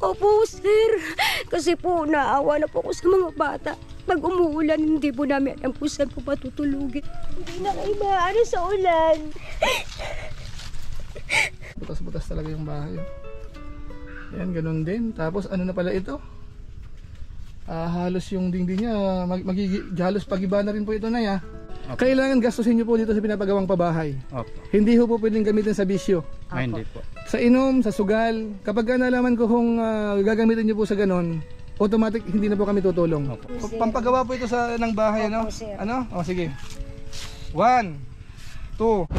Opo, sir. Kasi po, naawa na po ako sa mga bata. Pag umuulan, hindi po namin alam kung saan po patutulugin. Hindi na kayo maaano sa ulan. Butas-butas talaga yung bahay. Yan, ganun din. Tapos ano na pala ito? Halos yung dingding niya, halos pag-iba na rin po ito na ya. Okay. Kailangan gastusin nyo po dito sa pinapagawang pabahay. Okay. Hindi ho po pwedeng gamitin sa bisyo. Hindi po. Sa inom, sa sugal. Kapag nalaman ko kung gagamitin nyo po sa ganon, automatic hindi na po kami tutulong. Okay. Pampagawa po ito ng bahay, ano? Ano? O sige. 1, 2.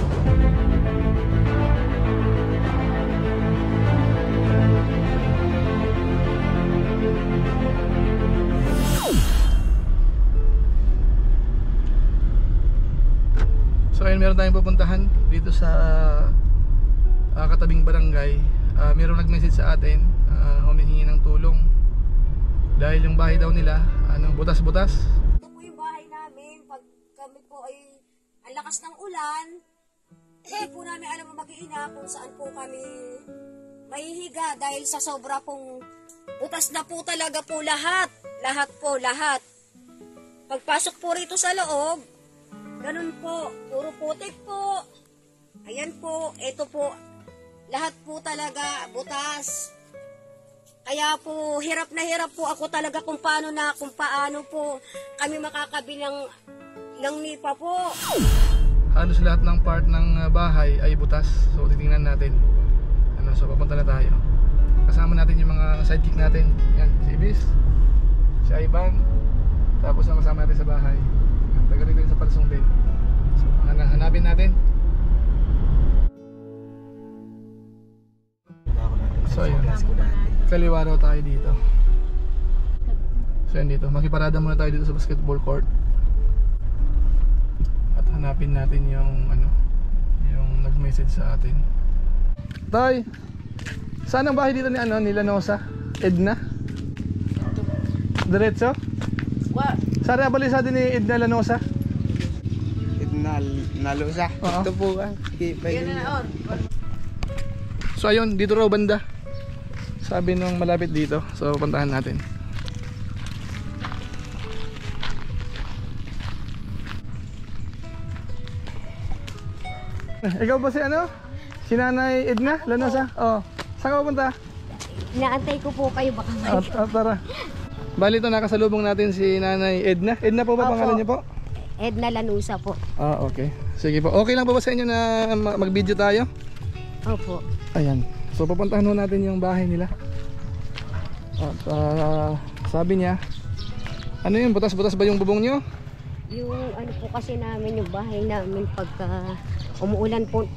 So ayun, meron tayong pupuntahan dito sa katabing barangay. Merong nag-message sa atin, humihingi ng tulong dahil yung bahay daw nila butas-butas. Ito po yung bahay namin. Pag kami po ay ang lakas ng ulan, po namin alam mo mag-iina kung saan po kami mahihiga dahil sa sobra pong butas na po talaga po lahat. Lahat. Pagpasok po rito sa loob, ganun po, puro putik po. Ayan po, ito po, lahat po talaga butas. Kaya po, hirap po ako talaga kung paano po kami makakabilang ng nipa po. Halos lahat ng part ng bahay ay butas. So titingnan natin. So papunta na tayo. Kasama natin yung mga sidekick natin. Yan, si Ibis, si Ivan. Tapos ang kasama natin sa bahay. Taga rin sa Palsong din. So hanapin natin. So yun, kaliwa raw tayo dito. So yun dito, makiparada muna tayo dito sa basketball court. At hanapin natin yung yung nag-message sa atin. Tay, saan ang bahay dito ni Lanosa? Edna? Diretso? What? Saan ang balisa din ni Edna Lanosa? Edna Lanosa? Ito po So ayun, dito raw banda. Sabi nung malapit dito. So puntahan natin. Ikaw ba si Si Nanay Edna Lanosa? Oh. Saan ka pupunta? Inaantay ko po kayo baka may... Tara. Bali ito, nakasalubong natin si Nanay Edna. Edna po ba pangalan niyo po? Edna Lanusa po. Okay. Sige po. Okay lang po ba sa inyo na mag-video tayo? Opo. Ayan. So pupuntahan natin yung bahay nila. At sabi niya, ano yun, butas-butas ba yung bubong nyo? Yung po kasi namin, yung bahay namin pagka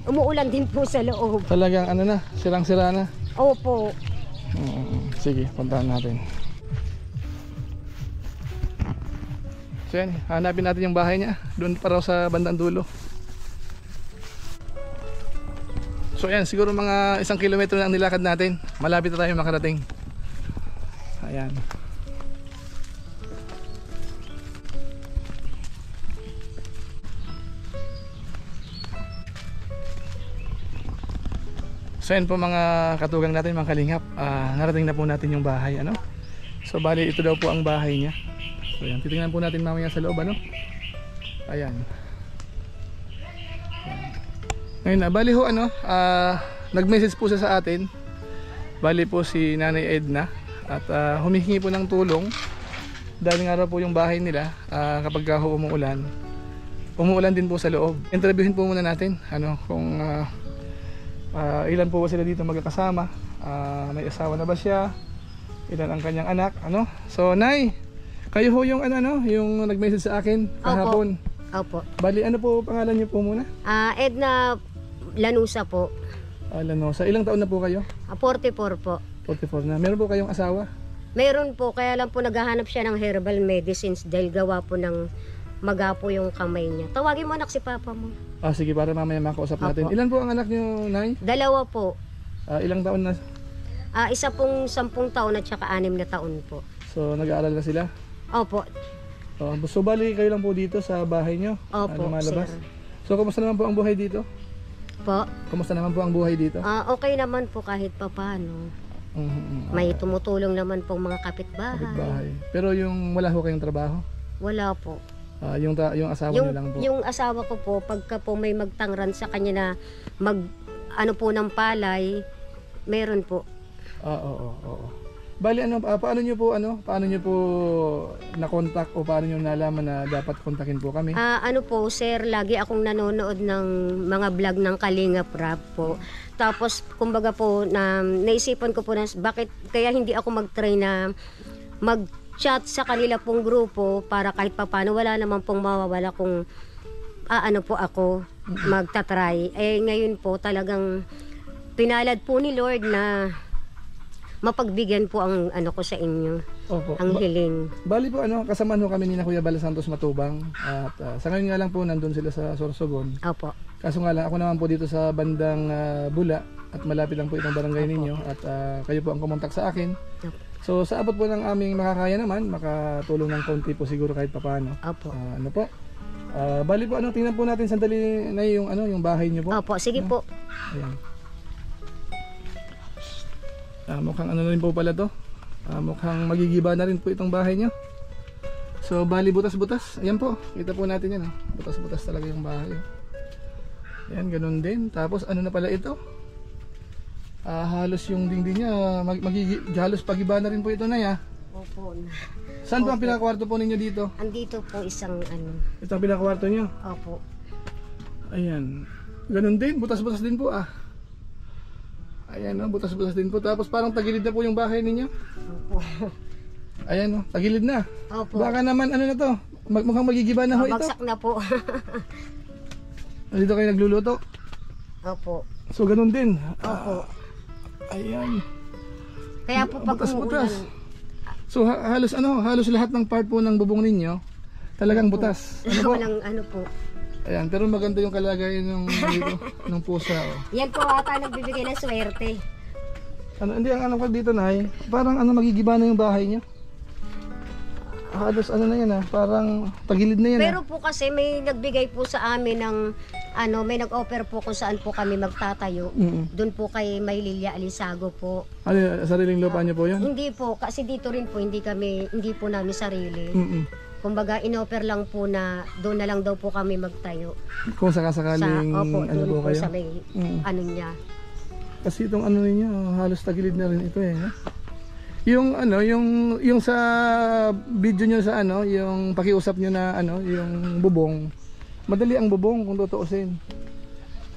umuulan din po sa loob. Talagang sirang-sira na? Opo. Sige, puntahan natin. So yan, hanapin natin yung bahay niya. Doon pa raw sa bandang dulo. So ayan, siguro mga 1 kilometro na ang nilakad natin. Malapit na tayo makarating. Ayan. So ayan po mga katugang natin, mga kalingap. Narating na po natin yung bahay. So bali ito daw po ang bahay niya. So ayan, titingnan po natin mamaya sa loob. Ayan. Ngayon bali ho nag-message po siya sa atin. Bali po si Nanay Edna at humihingi po ng tulong dahil nga raw po yung bahay nila kapag umuulan din po sa loob. Interviewin po muna natin kung ilan po ba sila dito magkakasama, may asawa na ba siya, ilan ang kanyang anak, So Nay, kayo ho yung yung nag-message sa akin kahapon. Opo. Bali ano po pangalan niyo po muna? Edna Lanusa po. Lanosa. Ilang taon na po kayo? 44 po. 44 na. Meron po kayong asawa? Meron po, kaya lang po naghahanap siya ng herbal medicines dahil gawa po ng magapo yung kamay niya. Tawagin mo anak si Papa mo. Sige, para mamaya makausap natin. Ilan po ang anak niyo, Nay? 2 po. Ilang taon na? Isa pong 10 taon at saka 6 na taon po. So nag-aaral na sila? Opo. So bali kayo lang po dito sa bahay niyo? Opo, lumalabas? sir. So kumusta naman po ang buhay dito? Po? Kumusta naman po ang buhay dito? Okay naman po kahit papaano. May tumutulong naman pong mga kapitbahay. Kapitbahay. Pero yung wala ho kayong trabaho? Wala po. Yung asawa niyo lang po? Yung asawa ko po, pagka po may magtangran sa kanya na ano po ng palay, meron po. Oo. Bali paano niyo po na-contact o paano niyo nalaman na dapat kontakin po kami? Ano po sir, lagi akong nanonood ng mga vlog ng Kalingap Rap po. Tapos kumbaga po naisipan ko po na bakit kaya hindi ako mag-try na mag-chat sa kanila pong grupo para kahit papaano wala naman pong mawawala kung ano po ako magta-try. Ngayon po talagang pinalad po ni Lord na mapagbigyan po ang ano ko sa inyo. Opo. Ang hiling. Bali po kasama ho kami ni Kuya Bala Santos Matubang at sa ngayon nga lang po nandun sila sa Sorsogon. Opo. Kaso nga lang ako naman po dito sa bandang Bula at malapit lang po itong barangay ninyo at kayo po ang kumontak sa akin. Opo. So sa abot po ng aming makakaya naman, makatulong ng konti po siguro kahit papaano. Opo. Ano po? Bali po tingnan po natin sandali na yung bahay niyo po. Opo, sige po. Ayan. Mukhang ano na rin po pala to. Mukhang magigiba na rin po itong bahay nyo. So bali butas-butas. Ayan po, kita po natin yan. Butas-butas talaga yung bahay. Ayan, ganun din. Tapos ano na pala ito? Halos yung dingding niya halos pagiba na rin po ito na ya. Opo. Saan po ang pinakakwarto po ninyo dito? Andito po isang ano. Ito ang pinakakwarto nyo? Opo. Ayan. Ganun din, butas-butas din po Ayan butas-butas din po. Tapos parang tagilid na po yung bahay ninyo. Opo. Ayan tagilid na. Opo. Baka naman ano na to, mukhang magigiba na ho ito. Bagsak na po. Dito kayo nagluluto? Opo. So ganun din. Opo. Ayan. Kaya po pag butas-butas. umuulan. So halos lahat ng part po ng bubong ninyo talagang butas. Ano po? Walang ano po. Ayan, pero maganda yung kalagayan ng pusa. Yan po ata nagbibigay ng swerte. Hindi ang ko dito Nay, parang magigiba na yung bahay niyo. Halos na yan parang tagilid na yan. Pero po kasi may nagbigay po sa amin ng may nag-offer po kung saan po kami magtatayo. Doon po kay Maylilya Alisago po. Sariling lupa niyo po yun? Hindi po, kasi dito rin po hindi po namin sarili. Kumbaga in-offer lang po na doon na lang daw po kami magtayo. Kung sakasakaling opo, doon po kayo? sa may niya. Kasi itong ninyo, halos tagilid na rin ito Yung yung sa video nyo sa yung pakiusap nyo na yung bubong. Madali ang bubong kung tutuusin.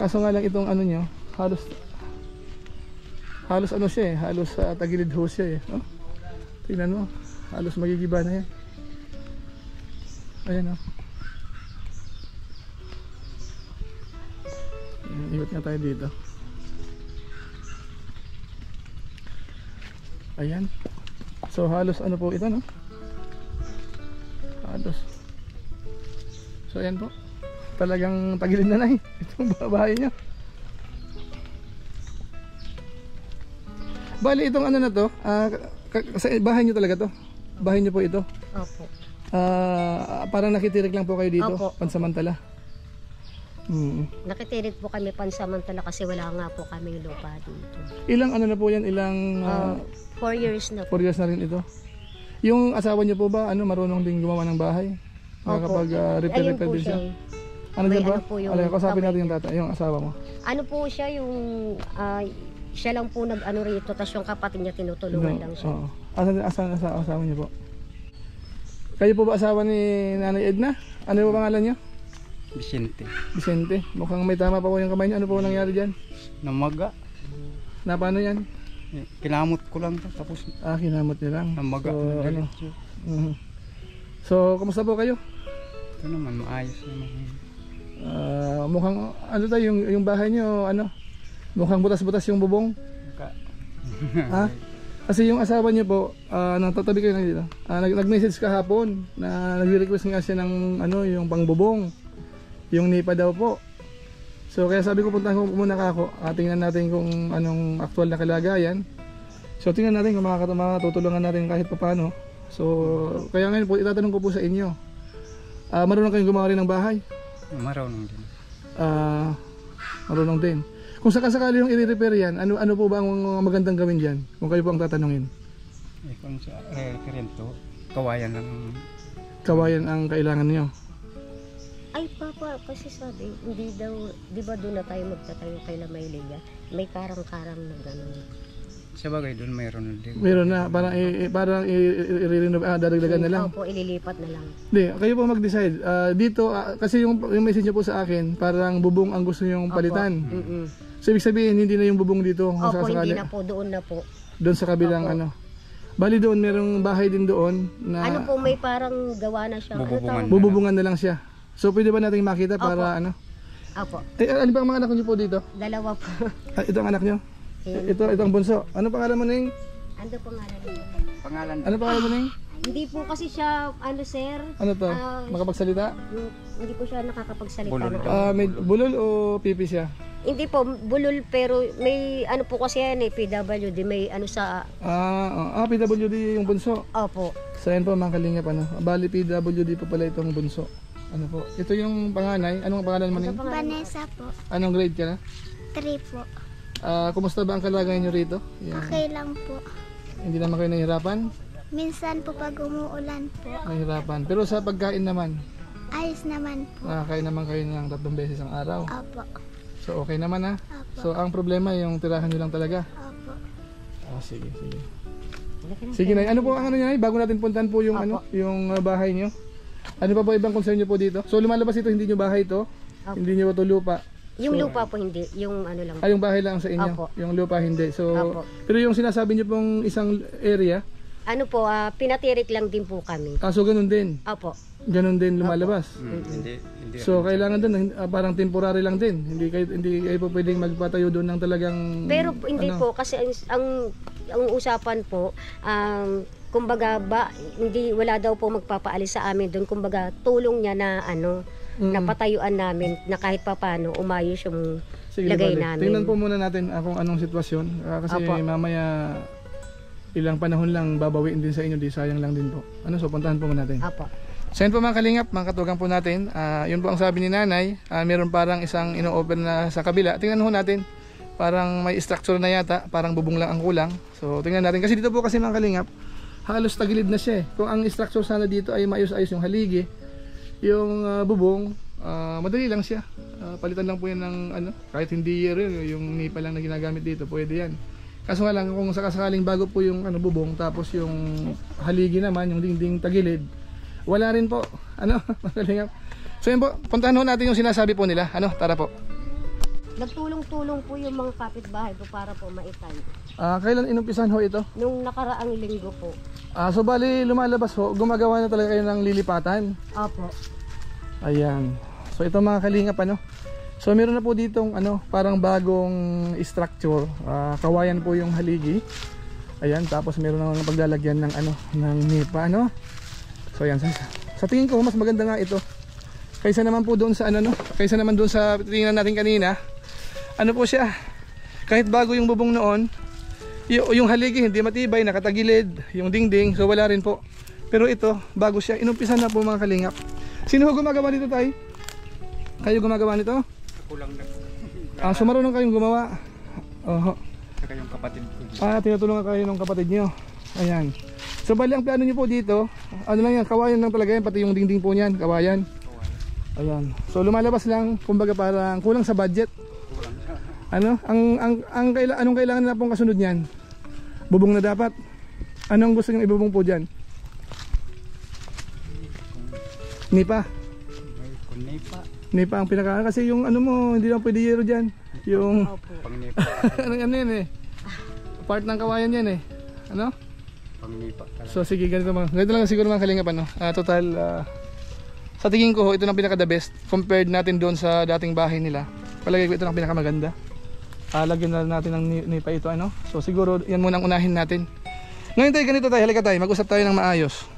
Kaso nga lang itong nyo, halos siya halos tagilid ho siya Tingnan mo, halos magigiba na yan. Ayan Ikot nga tayo dito. Ayan. So halos po ito halos. So ayan po. Talagang tagilid na itong bahay niya. Bali itong na to, bahay niyo talaga to. Bahay niyo po ito. Opo. Parang nakitirik lang po kayo dito, Opo. pansamantala. Nakitirik po kami pansamantala kasi wala nga po kami lupa dito. Ilang na po yan? Ilang 4 years na po. 4 years na rin ito. Yung asawa niyo po ba marunong din gumawa ng bahay? Makakapag-repair Ayun po din siya? siya. Ano May din ba? ano po yung Kasapin kamay natin yung yung asawa mo. Ano po siya yung siya lang po rito, tapos yung kapatid niya tinutulungan lang siya. Oo. Asan asawa niyo po? Kayo po ba asawa ni Nanay Edna? Ano po pangalan niyo? Vicente. Vicente. Mukhang may tama pa po yung kamay niyo. Ano po nangyari dyan? Namaga. Paano yan? Kinamot ko lang tapos Kinamot niyo lang. namaga. So, So, kumusta po kayo? Ito naman, maayos naman. Mukhang yung bahay niyo mukhang butas-butas yung bubong. Kasi yung asawa niyo po, natatabi kayo na dito. Nag-message kahapon na nag-request nga siya ng yung pangbubong. Yung nipa daw po. So kaya sabi ko puntahan ko muna ako. Tingnan natin kung anong actual na kalagayan. So tingnan natin kung makakatutulungan natin kahit paano. So kaya ngayon po itatanong ko po sa inyo. Marunong kayong gumawa rin ng bahay? Marunong din. Marunong din. Kung sakasakali yung i-repair yan, ano po ba ang magandang gawin diyan? Kung kayo po ang tatanungin. Kung sa referento, kawayan lang. Kawayan ang kailangan niyo. Ay, Papa, kasi sabi, hindi daw, di ba doon na tayo magtatayo kay La Maylaya? May karang-karang na gano'n. Sa bagay doon mayroon na din. Meron na, parang i-renove, dadagdagan na lang. Opo, ililipat na lang. Hindi, kayo po mag-decide. Dito, kasi yung message niyo po sa akin, parang bubong ang gusto niyong palitan. So, ibig sabihin, hindi na yung bubong dito. Kung Opo, sakasakali. hindi na po, doon na po. Doon sa kabilang Opo. Bali doon, merong bahay din doon na Ano po, may parang gawa na siya. Bububungan. bububungan na lang siya. So, pwede ba natin makita para Opo, ano ba ang mga anak niyo po dito? dalawa po. Ito ang anak niyo? Ito ang bunso. Ano pangalan mo, Ning? Ando po nga na rin. Pangalan. Ano pangalan mo, Ning? Hindi po kasi siya, sir, Ano to? Makapagsalita? hindi po siya nakakapagsalita. Bulol. ng May bulol o pipi siya? Hindi po, bulol, pero may ano po kasi yan PWD, may sa, PWD yung bunso. opo. So, yan po mga kalingap, Bali, PWD po pala itong bunso. Ano po? Ito yung panganay. Anong pangalan mo, Ning? Vanessa po. Anong grade ka na? 3 po. Kumusta ba ang kalagayan nyo rito? Yan. Okay lang po. Hindi naman kayo nahihirapan? Minsan po pag umuulan po, Nahihirapan. Pero sa pagkain naman, ayos naman po. nakakain naman kayo ng 3 beses ang araw. Opo. So okay naman ha. Opo. So ang problema yung tirahan nyo lang talaga. Opo. Sige. Sige na. Ano po ang niya? Bago natin puntahan po yung yung bahay nyo. Ano pa po ibang concern nyo po dito? So lumalabas ito, hindi nyo bahay to? Hindi nyo to lupa? Yung lupa po hindi, yung ano lang. Yung bahay lang sa inyo? Opo. Yung lupa hindi. So, Opo. pero yung sinasabi nyo pong isang area, Ano po, pinatirik lang din po kami. so ganun din? Opo. Ganun din lumalabas? Hindi. So kailangan doon parang temporary lang din. Hindi kayo po pwedeng magpatayo doon ng talagang Pero hindi po kasi ang usapan po kumbaga hindi wala daw po magpapaalis sa amin doon, kumbaga tulong niya na napatayuan namin na kahit papaano umayos yung Sige, lagay bali. namin. Tingnan po muna natin kung anong sitwasyon kasi Opo. mamaya ilang panahon lang babawiin din sa inyo, di sayang lang din po. So puntahan po muna natin. Opo. So yun po mga kalingap, mga katugang po natin. Yun po ang sabi ni nanay, meron parang isang ino-open na sa kabila. Tingnan ho natin, parang may structure na yata, parang bubong lang ang kulang. So tingnan natin, kasi dito po kasi mga kalingap, halos tagilid na siya. Kung ang structure sana dito ay maayos-ayos yung haligi, yung bubong, madali lang siya. Palitan lang po yan ng kahit hindi year yung nipa lang na ginagamit dito, pwede yan. Kaso nga lang, kung sakasakaling bago po yung bubong, tapos yung haligi naman, yung dingding tagilid, wala rin po. Makalingap. So yun po, puntahan ho natin yung sinasabi po nila. Tara po. Nagtulong-tulong po yung mga kapitbahay ko para po maitayo. Kailan inumpisan ho ito? Nung nakaraang linggo po. So bali lumalabas ho, gumagawa na talaga kayo ng lilipatan. Opo. Ayan. So ito mga kalingap So meron na po ditong parang bagong structure. Kawayan po yung haligi. Ayan, tapos meron na paglalagyan ng ng nipa So ayan, sa tingin ko mas maganda nga ito. Kaysa naman po doon sa kaysa naman doon sa tingnan natin kanina. Po siya? Kahit bago yung bubong noon, yung haligi hindi matibay, nakatagilid, yung dingding, so wala rin po. Pero ito, bago siya, inumpisan na po mga kalingap. Sino gumagawa nito tayo? Kayo gumagawa nito? Kulang na. So marunong kayong gumawa. Saka yung kapatid ko. Tinutulungan kayo ng kapatid nyo. Ayan. So bali ang plano nyo po dito, lang yan, kawayan lang talaga yan, pati yung dingding po niyan, kawayan. Ayan. So lumalabas lang, kumbaga parang kulang sa budget. Anong kailangan na pong kasunod niyan? Bubong na dapat. Anong gusto niyo ibubong po diyan? Nipa. Nipa ang pinaka kasi yung mo, hindi lang pwede yero diyan. Yung Pang-nipa. yan part ng kawayan yan Pang-nipa. So sige, ganito lang siguro mga kalingap total sa tingin ko ito ang pinaka the best compared natin doon sa dating bahay nila. Palagay ko ito ang pinakamaganda. Lagyan na natin ng nipa ito So siguro yan muna ang unahin natin. Ngayon tayo ganito tayo, halika tayo, mag-usap tayo ng maayos.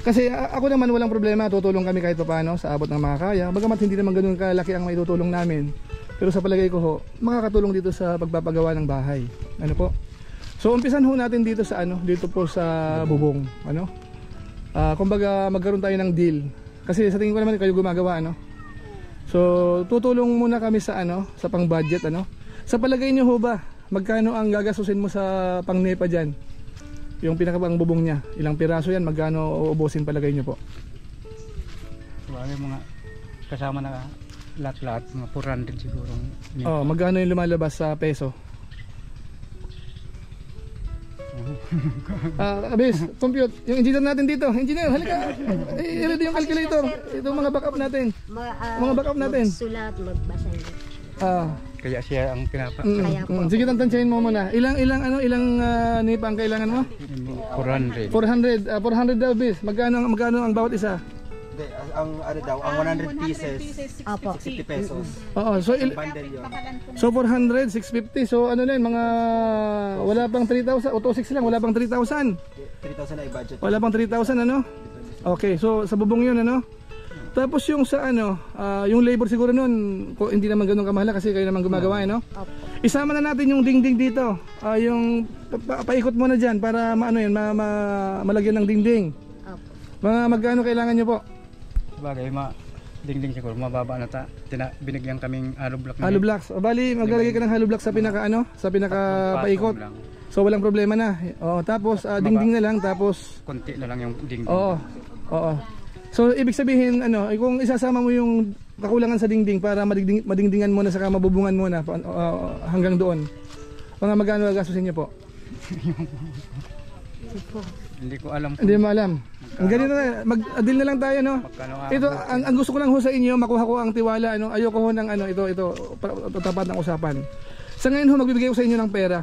Kasi ako naman walang problema, tutulong kami kahit paano sa abot ng mga kaya. Bagamat hindi naman ganoon kalaki ang maitutulong namin. Pero sa palagay ko ho, makakatulong dito sa pagpapagawa ng bahay. Po? So umpisan ho natin dito sa dito po sa bubong, kumbaga magkaroon tayo ng deal. Kasi sa tingin ko naman kayo gumagawa So tutulong muna kami sa ano, sa pang-budget ano. Sa palagay niyo ho ba, magkano ang gagastusin mo sa pang-NEPA diyan? Yung pinakabang bubong niya, ilang piraso yan, magkano uubusin palagay niyo po? Bagay mga kasama na lahat-lahat, mga 400 siguro. Oh, magkano yung lumalabas sa peso? Abis, compute. Yung engineer natin dito. Engineer, halika. I-ready yung calculator. Ito mga backup natin. Mga backup natin. Sulat, magbasa. Kaya siya ang Sige, tantansyahin mo muna. Ilang NEPA ang kailangan mo? 400. 400 daw, bis. Magkano ang bawat isa? Hindi, ang ano daw, ang 100 pieces, Opo. 60 pesos. Oo, so Bundle yun. so 400, 650. So ano na yun, mga wala pang 3,000, o 2,600 lang, wala pang 3,000. 3,000 na i-budget. Wala pang 3,000 ano? Okay, so sa bubong yun ano? Tapos yung sa ano, yung labor siguro nun, hindi naman ganun kamahal kasi kayo naman gumagawa, no? Opo. Isama na natin yung dingding dito. Yung paikot mo na diyan para maano yan, malagyan ng dingding. Opo. Mga magkano kailangan niyo po? Bagay, dingding siguro, mababa na binigyan kaming hollow block. Hollow blocks. O bali, maglalagay ka ng hollow blocks sa pinaka ano, sa pinaka paikot. So walang problema na. Tapos dingding na lang, tapos Konti na lang yung dingding. Oo. So ibig sabihin ano, kung isasama mo yung kakulangan sa dingding para madingdingan mo na saka mabubungan mo na hanggang doon. Mga magkano gagastusin niyo po? Hindi ko alam. Hindi mo alam. Ang ganito na, mag-deal na lang tayo, no? Ito, ang gusto ko lang ho sa inyo, makuha ko ang tiwala, ano? Ayoko ho ng ano, ito, tapat ng usapan. Sa ngayon ho, magbibigay ko sa inyo ng pera.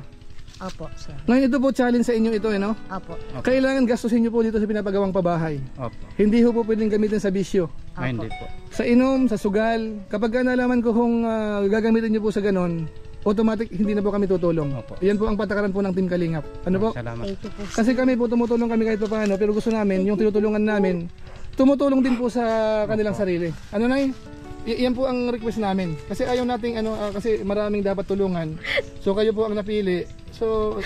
Opo, sir. Ngayon ito po, challenge sa inyo ito, no? Opo. Kailangan gastusin nyo po dito sa pinapagawang pabahay. Opo. Hindi ho po pwedeng gamitin sa bisyo. Hindi po. Sa inom, sa sugal, kapag nalaman ko kung gagamitin nyo po sa ganon, automatic hindi na po kami tutulong. Opo. Yan po ang patakaran po ng Team Kalingap. Ano po? Salamat. Thank you po. Kasi kami po tumutulong kami kahit pa paano, pero gusto namin yung tinutulungan namin tumutulong din po sa kanilang sarili. Ano na yan po ang request namin. Kasi ayaw nating kasi maraming dapat tulungan. So kayo po ang napili. So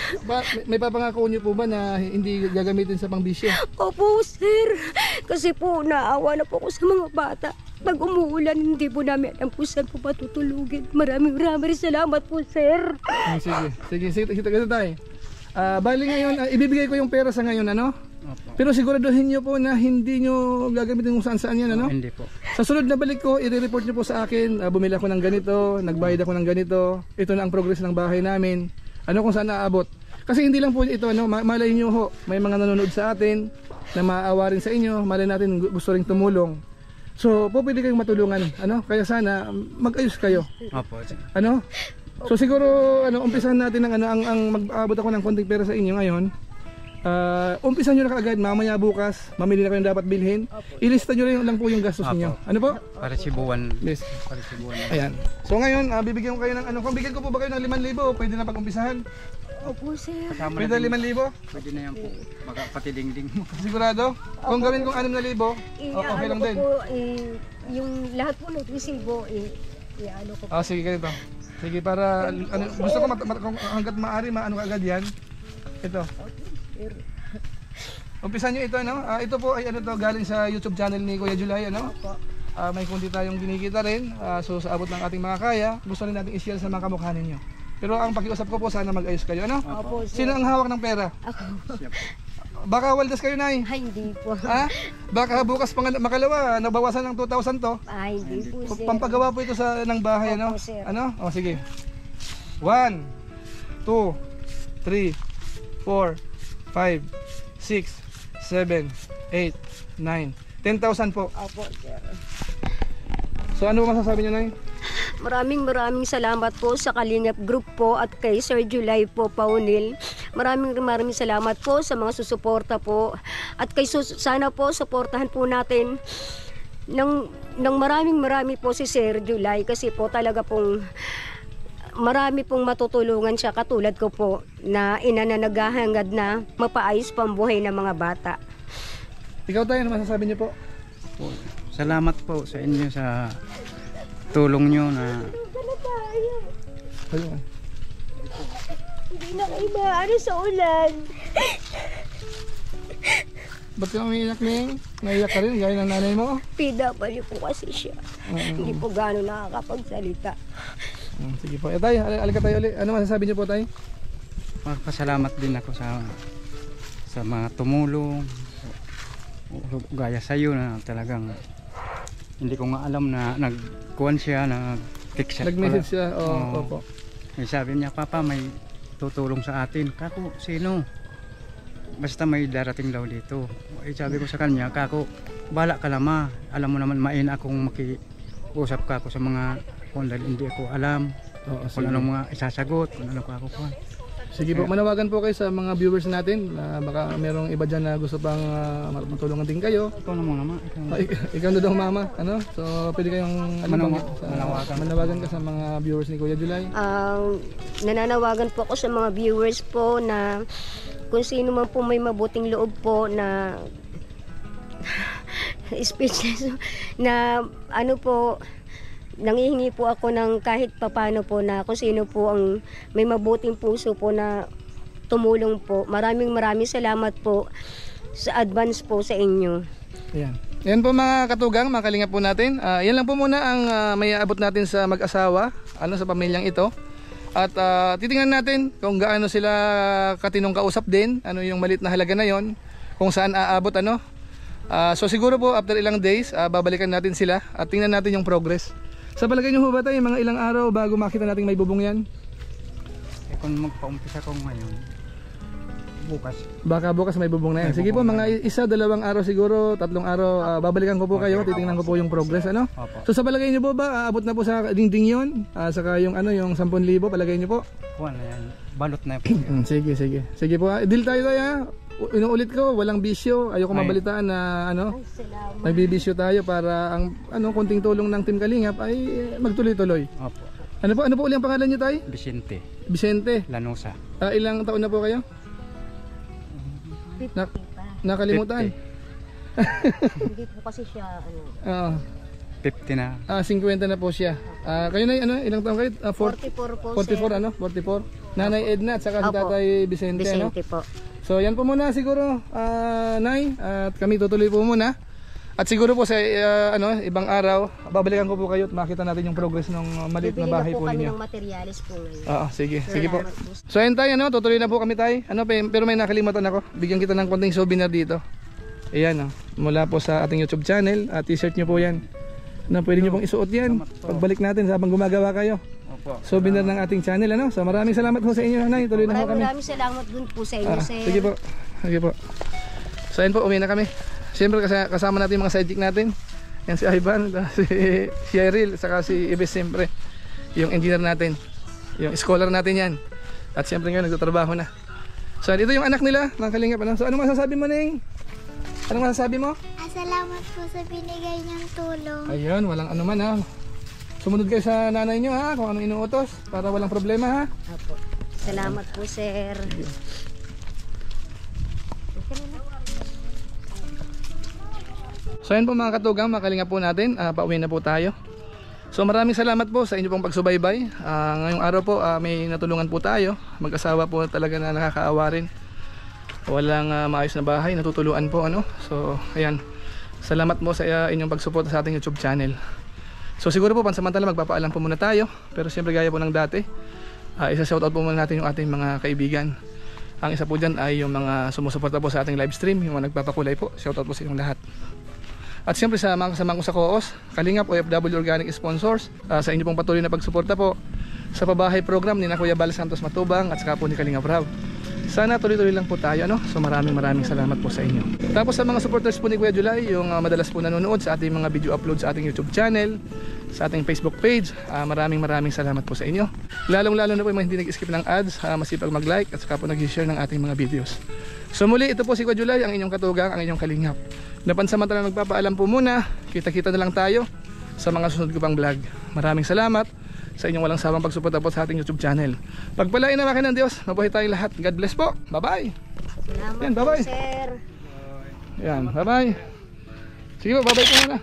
may papangako niyo po ba na hindi gagamitin sa pangbisyo? Opo, sir. Kasi po, naawa na po ako sa mga bata. Pag umuulan, hindi po namin alam kung saan po patutulugin. Maraming salamat po, sir. Sige, kita tayo. Bali ngayon, ibibigay ko yung pera sa ngayon, ano? Opo. Pero siguraduhin niyo po na hindi niyo gagamitin kung saan yan, ano? Hindi po. Sa sunod na balik ko, i-report niyo po sa akin, bumili ako ng ganito, nagbayad ako ng ganito, ito na ang progress ng bahay namin, ano kung saan naabot. Kasi hindi lang po ito, ano, malay niyo ho, may mga nanonood sa atin na maawa rin sa inyo, malay natin gusto ring tumulong. So, po pwede kayong matulungan, ano? Kaya sana mag-ayos kayo. Opo. Ano? So siguro umpisahan natin ang mag-aabot ako ng konting pera sa inyo ngayon. Umpisahan niyo na kaagad, mamaya bukas, mamili na kayo ng dapat bilhin. Ilista niyo lang po yung gastos niyo. Ano po? Para Cebuan. Yes. Para Cebuan. Ayan. So ngayon, bibigyan ko kayo ng ano, kung bigyan ko po ba kayo ng 5,000, pwede na pag-umpisahan? Opo, sir. Kasama Pwede 5,000? Pwede na yan po. Baka pati dingding mo. Sigurado? Kung gawin kong 6,000, okay lang din. Po, yung lahat po ng resibo, i-ano ko po. Sige ganito. Sige, para gusto ko kung hangga't maaari maano agad yan. Ito. Umpisan niyo ito, no? Ito po ay galing sa YouTube channel ni Kuya July, ano? May kunti tayong kinikita rin. So sa abot ng ating mga kaya, gusto rin natin i-share sa mga kamukha ninyo. Pero ang pakiusap ko po, sana mag-ayos kayo, ano? Opo, sir. Sino ang hawak ng pera? Ako. Baka waldas kayo, Nay. Ay, hindi po. Baka bukas makalawa, nabawasan ng 2,000 to. Ay, hindi po, sir. Pampagawa po ito ng bahay, ano? Opo, sir. Ano? Sige. 1, 2, 3, 4, 5, 6, 7, 8, 9, 10,000 po. Opo, sir. So ano masasabi niyo, Nay? Maraming salamat po sa Kalingap Group po at kay Sir July po Paunil. Maraming salamat po sa mga susuporta po. At kay sana po suportahan po natin ng marami po si Sir July kasi po talaga pong marami pong matutulungan siya katulad ko po na ina na naghahangad na mapaayos pa ang buhay ng mga bata. Ikaw tayo, ano masasabi niyo po? Salamat po sa inyo sa tulong nyo na Ayun. Hindi na kayo maaano sa ulan. Ba't ka umiiyak, Ning? Naiyak ka rin, gaya ng nanay mo. PW po kasi siya. Hindi po gano'n nakakapagsalita. Sige po. Tay, alika tayo ulit. Ano masasabi niyo po, Tay? Magpasalamat din ako sa mga tumulong. Gaya sa iyo na talagang hindi ko nga alam na nagkuhan siya, nag-text siya. Nag-message siya. Oo, opo. Sabi niya, Papa, may tutulong sa atin. Kako, sino? Basta may darating daw dito. Sabi ko sa kanya, Kako, bala ka lama. Alam mo naman, main akong makiusap ka ako sa mga kung dahil hindi ako alam. Kung anong mga isasagot, kung ano ako kuhan. Sige po, manawagan po kayo sa mga viewers natin. Baka merong iba dyan na gusto pang matulungan din kayo. Ikaw na muna, ma. Ikaw na daw, mama. Ano? So, pwede kayong manawagan ka sa mga viewers ni Kuya July. Nananawagan po ako sa mga viewers po na kung sino man po may mabuting loob po na speechless na ano po, nangihingi po ako ng kahit papano po na kung sino po ang may mabuting puso po na tumulong po. Maraming salamat po sa advance po sa inyo. Ayan. Ayan po mga katugang, mga kalingap po natin. Yan lang po muna ang may aabot natin sa mag-asawa, sa pamilyang ito. At titingnan natin kung gaano sila katinong kausap din, ano yung maliit na halaga na yon, kung saan aabot so siguro po after ilang days, babalikan natin sila at tingnan natin yung progress. Sa palagay nyo ba tayo, mga ilang araw bago makita natin may bubong yan? Kung magpa-umpisa ko ngayon, bukas. Baka bukas may bubong na yan. Sige po, mga 1-2 araw siguro, 3 araw, babalikan ko po kayo, titingnan ko po yung progress, ano? Opo. So sa palagay nyo po ba, aabot na po sa dingding yun? Saka yung yung 10,000, palagay nyo po? Kuhan na yan. Balot na po. Sige. Sige po, deal tayo tayo. Inuulit ko, walang bisyo. Ayoko mabalitaan na nagbibisyo tayo para ang konting tulong ng Team Kalingap ay magtuloy-tuloy. Opo. Ano po ulit ang pangalan niyo, Tay? Vicente Vicente. Lanosa. Ilang taon na po kayo? Nakalimutan. Hindi po kasi siya Oo. 50 na. 50 na po siya. Kayo na ilang taon kayo? 44 po 44 44. Nanay Edna at saka si Opo. Tatay Vicente, Vicente po. So yan po muna siguro, Nay, at kami tutuloy po muna. At siguro po sa ibang araw, babalikan ko po kayo at makita natin yung progress ng maliit na bahay po ninyo. Bibili na po kami ng materialis po ngayon. Oo, sige po. So ayun tayo, tutuloy na po kami tayo. Pero may nakalimutan ako. Bigyan kita ng konting souvenir dito. Ayan, mula po sa ating YouTube channel. T-shirt nyo po yan. Pwede nyo pong isuot yan. Pagbalik natin habang gumagawa kayo. Souvenir ng ating channel, So maraming salamat po sa inyo, Nay. Tuloy na po kami. Maraming salamat dun po sa inyo, sir. Sige po. So ayun po, uwi na kami. Siyempre kasama natin yung mga sidekick natin. Yan si Ivan, si Cheryl, saka si Ibes siyempre. Yung engineer natin. Yung scholar natin yan. At siyempre ngayon nagtatrabaho na. So ito yung anak nila, mga Kalingap. So ano masasabi mo, Ning? Anong masasabi mo? Salamat po sa binigay niyong tulong. Ayun, walang ano man Sumunod kayo sa nanay nyo kung anong inuutos para walang problema Opo. Salamat po, sir. So ayun po mga katugang, mga Kalingap po natin, pauwi na po tayo. So maraming salamat po sa inyo pong pagsubaybay. Ngayong araw po may natulungan po tayo. Mag-asawa po talaga na nakakaawa rin. Walang maayos na bahay, natutuluan po So ayan, salamat po sa inyong pagsuporta sa ating YouTube channel. So siguro po pansamantala magpapaalam po muna tayo. Pero siyempre gaya po ng dati, isa-shoutout po muna natin yung ating mga kaibigan. Ang isa po dyan ay yung mga sumusuporta po sa ating live stream, yung mga nagpapakulay po. Shoutout po sa inyong lahat. At siyempre sa mga kasama ko sa Coos, Kalingap, OFW Organic Sponsors, sa inyo pong patuloy na pagsuporta po sa pabahay program ni na Kuya Bal Santos Matubang at saka po ni Kalingap Rab. Sana tuloy-tuloy lang po tayo, So maraming salamat po sa inyo. Tapos sa mga supporters po ni Kuya July, yung madalas po nanonood sa ating mga video upload sa ating YouTube channel, sa ating Facebook page, maraming salamat po sa inyo. Lalong-lalo na po yung mga hindi nag-skip ng ads, masipag mag-like at saka po nag-share ng ating mga videos. So muli, ito po si Kuya July, ang inyong katugang, ang inyong Kalingap. Napansamantala magpapaalam po muna, kita-kita na lang tayo sa mga susunod ko pang vlog. Maraming salamat sa inyong walang sawang pagsuporta po sa ating YouTube channel. Pagpalain naman ng Diyos, mabuhay tayong lahat. God bless po. Bye-bye. Salamat Yan, po, bye-bye. sir. Yan, bye-bye. Sige po, bye-bye po muna.